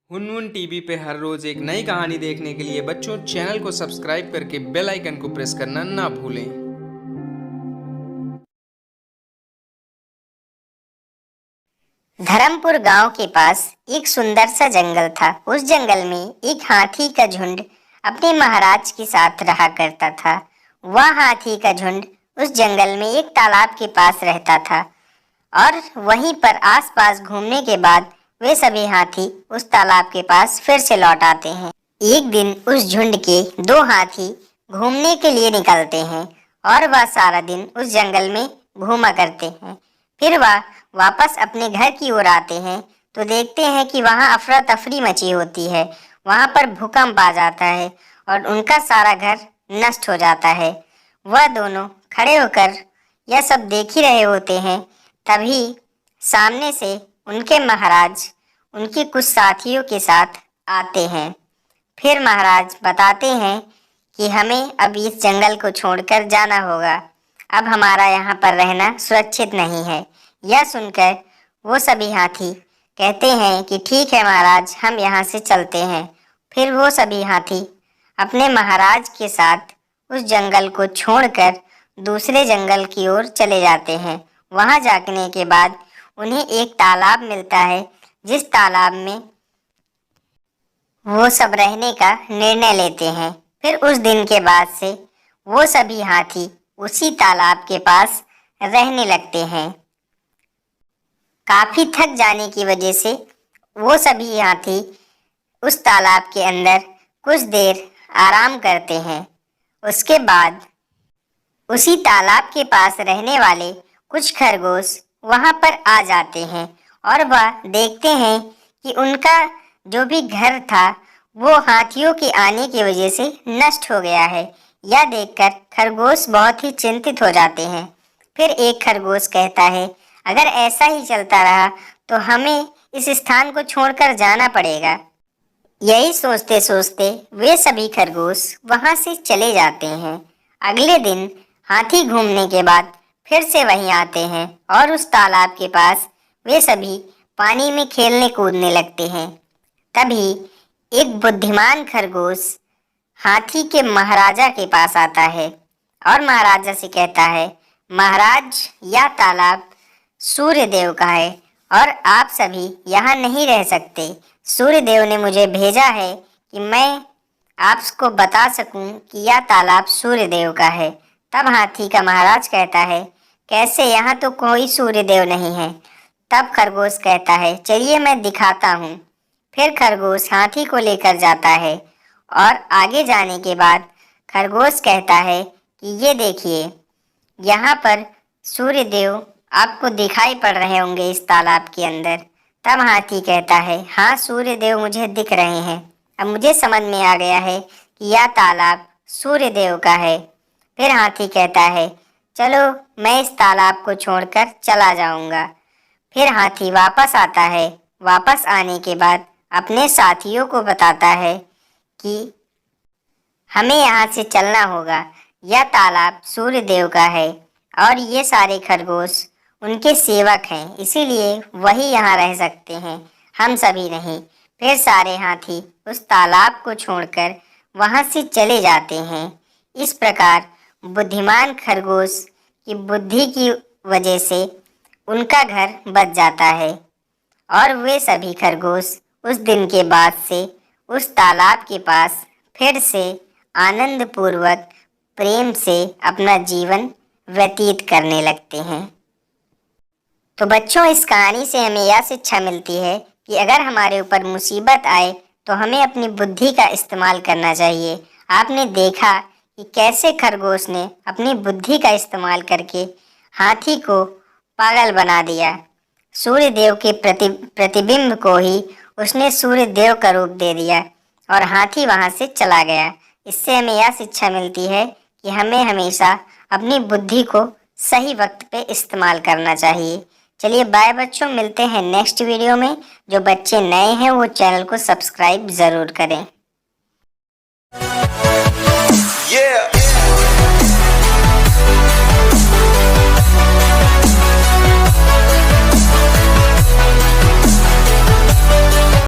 हुनहुन TV पे हर रोज एक नई कहानी देखने के लिए बच्चों चैनल को सब्सक्राइब करके बेल आइकन को प्रेस करना ना भूलें। धर्मपुर गांव के पास एक सुंदर सा जंगल था। उस जंगल में एक हाथी का झुंड अपने महाराज के साथ रहा करता था। वह हाथी का झुंड उस जंगल में एक तालाब के पास रहता था और वहीं पर आसपास घूमने के बाद वे सभी हाथी उस तालाब के पास फिर से लौट आते हैं। एक दिन उस झुंड के दो हाथी घूमने के लिए निकलते हैं और वह सारा दिन उस जंगल में घूमा करते हैं। फिर वह वापस अपने घर की ओर आते हैं तो देखते हैं कि वहाँ अफरा तफरी मची होती है। वहाँ पर भूकंप आ जाता है और उनका सारा घर नष्ट हो जाता है। वह दोनों खड़े होकर यह सब देख ही रहे होते हैं, तभी सामने से उनके महाराज उनके कुछ साथियों के साथ आते हैं। फिर महाराज बताते हैं कि हमें अब इस जंगल को छोड़कर जाना होगा, अब हमारा यहाँ पर रहना सुरक्षित नहीं है। यह सुनकर वो सभी हाथी कहते हैं कि ठीक है महाराज, हम यहाँ से चलते हैं। फिर वो सभी हाथी अपने महाराज के साथ उस जंगल को छोड़कर दूसरे जंगल की ओर चले जाते हैं। वहाँ जाने के बाद उन्हें एक तालाब मिलता है, जिस तालाब में वो सब रहने का निर्णय लेते हैं। फिर उस दिन के बाद से वो सभी हाथी उसी तालाब के पास रहने लगते हैं। काफी थक जाने की वजह से वो सभी हाथी उस तालाब के अंदर कुछ देर आराम करते हैं। उसके बाद उसी तालाब के पास रहने वाले कुछ खरगोश वहां पर आ जाते हैं और वह देखते हैं कि उनका जो भी घर था वो हाथियों के आने की वजह से नष्ट हो गया है। यह देखकर खरगोश बहुत ही चिंतित हो जाते हैं। फिर एक खरगोश कहता है, अगर ऐसा ही चलता रहा तो हमें इस स्थान को छोड़कर जाना पड़ेगा। यही सोचते सोचते वे सभी खरगोश वहां से चले जाते हैं। अगले दिन हाथी घूमने के बाद फिर से वहीं आते हैं और उस तालाब के पास वे सभी पानी में खेलने कूदने लगते हैं। तभी एक बुद्धिमान खरगोश हाथी के महाराजा के पास आता है और महाराजा से कहता है, महाराज, यह तालाब सूर्य देव का है और आप सभी यहाँ नहीं रह सकते। सूर्य देव ने मुझे भेजा है कि मैं आपको बता सकूं कि यह तालाब सूर्य देव का है। तब हाथी का महाराज कहता है, कैसे, यहाँ तो कोई सूर्य देव नहीं है। तब खरगोश कहता है, चलिए मैं दिखाता हूँ। फिर खरगोश हाथी को लेकर जाता है और आगे जाने के बाद खरगोश कहता है कि ये देखिए, यहाँ पर सूर्य देव आपको दिखाई पड़ रहे होंगे इस तालाब के अंदर। तब हाथी कहता है, हाँ, सूर्य देव मुझे दिख रहे हैं। अब मुझे समझ में आ गया है कि यह तालाब सूर्य देव का है। फिर हाथी कहता है, चलो मैं इस तालाब को छोड़कर चला जाऊंगा। फिर हाथी वापस आता है। वापस आने के बाद अपने साथियों को बताता है कि हमें यहाँ से चलना होगा, यह तालाब सूर्य देव का है और ये सारे खरगोश उनके सेवक हैं, इसीलिए वही यहाँ रह सकते हैं, हम सभी नहीं। फिर सारे हाथी उस तालाब को छोड़कर वहाँ से चले जाते हैं। इस प्रकार बुद्धिमान खरगोश की बुद्धि की वजह से उनका घर बच जाता है और वे सभी खरगोश उस दिन के बाद से उस तालाब के पास फिर से आनंद पूर्वक प्रेम से अपना जीवन व्यतीत करने लगते हैं। तो बच्चों, इस कहानी से हमें यह शिक्षा मिलती है कि अगर हमारे ऊपर मुसीबत आए तो हमें अपनी बुद्धि का इस्तेमाल करना चाहिए। आपने देखा कि कैसे खरगोश ने अपनी बुद्धि का इस्तेमाल करके हाथी को पागल बना दिया। सूर्य देव के प्रतिबिंब को ही उसने सूर्य देव का रूप दे दिया और हाथी वहां से चला गया। इससे हमें यह शिक्षा मिलती है कि हमें हमेशा अपनी बुद्धि को सही वक्त पे इस्तेमाल करना चाहिए। चलिए बाय बच्चों, मिलते हैं नेक्स्ट वीडियो में। जो बच्चे नए हैं वो चैनल को सब्सक्राइब ज़रूर करें। Yeah.